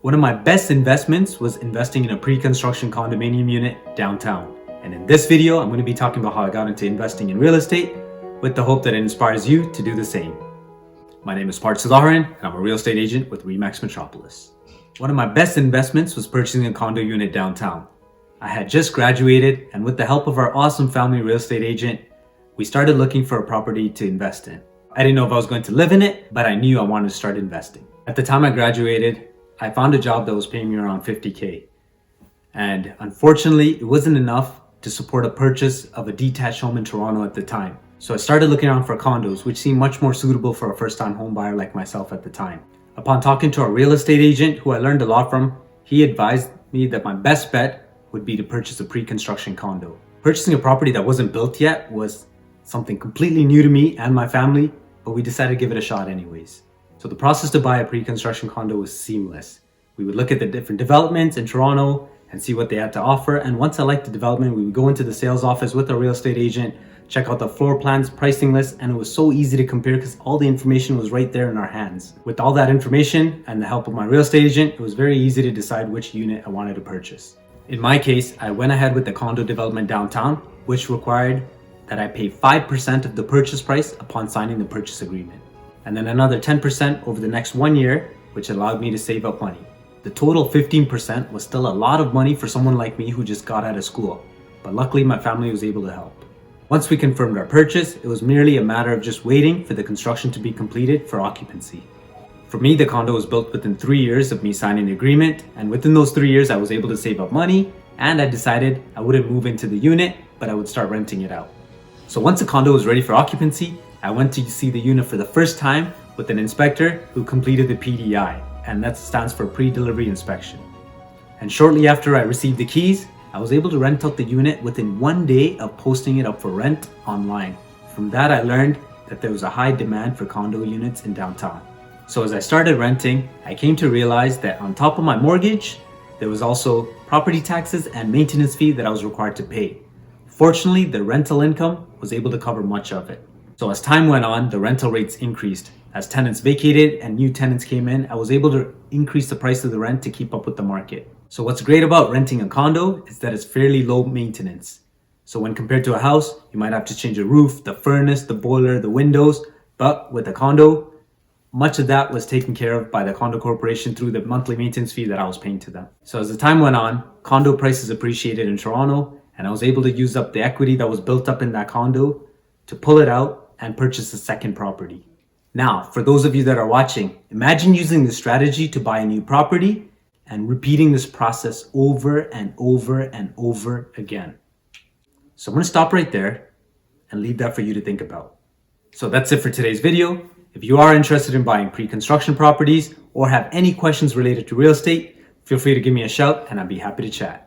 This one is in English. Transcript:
One of my best investments was investing in a pre-construction condominium unit downtown. And in this video, I'm going to be talking about how I got into investing in real estate with the hope that it inspires you to do the same. My name is Parth Sudharan, and I'm a real estate agent with RE/MAX Metropolis. One of my best investments was purchasing a condo unit downtown. I had just graduated, and with the help of our awesome family real estate agent, we started looking for a property to invest in. I didn't know if I was going to live in it, but I knew I wanted to start investing. At the time I graduated, I found a job that was paying me around $50K. And unfortunately, it wasn't enough to support a purchase of a detached home in Toronto at the time. So I started looking around for condos, which seemed much more suitable for a first-time home buyer like myself at the time. Upon talking to a real estate agent who I learned a lot from, he advised me that my best bet would be to purchase a pre-construction condo. Purchasing a property that wasn't built yet was something completely new to me and my family, but we decided to give it a shot anyways. So the process to buy a pre-construction condo was seamless. We would look at the different developments in Toronto and see what they had to offer. And once I liked the development, we would go into the sales office with a real estate agent, check out the floor plans, pricing list, and it was so easy to compare because all the information was right there in our hands. With all that information and the help of my real estate agent, it was very easy to decide which unit I wanted to purchase. In my case, I went ahead with the condo development downtown, which required that I pay 5% of the purchase price upon signing the purchase agreement, and then another 10% over the next 1 year, which allowed me to save up money. The total 15% was still a lot of money for someone like me who just got out of school, but luckily my family was able to help. Once we confirmed our purchase, it was merely a matter of just waiting for the construction to be completed for occupancy. For me, the condo was built within 3 years of me signing the agreement, and within those 3 years I was able to save up money, and I decided I wouldn't move into the unit, but I would start renting it out. So once the condo was ready for occupancy, I went to see the unit for the first time with an inspector who completed the PDI, and that stands for pre-delivery inspection. And shortly after I received the keys, I was able to rent out the unit within 1 day of posting it up for rent online. From that, I learned that there was a high demand for condo units in downtown. So as I started renting, I came to realize that on top of my mortgage, there was also property taxes and maintenance fee that I was required to pay. Fortunately, the rental income was able to cover much of it. So as time went on, the rental rates increased. As tenants vacated and new tenants came in, I was able to increase the price of the rent to keep up with the market. So what's great about renting a condo is that it's fairly low maintenance. So when compared to a house, you might have to change the roof, the furnace, the boiler, the windows. But with a condo, much of that was taken care of by the condo corporation through the monthly maintenance fee that I was paying to them. So as the time went on, condo prices appreciated in Toronto, and I was able to use up the equity that was built up in that condo to pull it out and purchase a second property. Now, for those of you that are watching, imagine using this strategy to buy a new property and repeating this process over and over and over again. So I'm going to stop right there and leave that for you to think about. So that's it for today's video. If you are interested in buying pre-construction properties or have any questions related to real estate, feel free to give me a shout and I'd be happy to chat.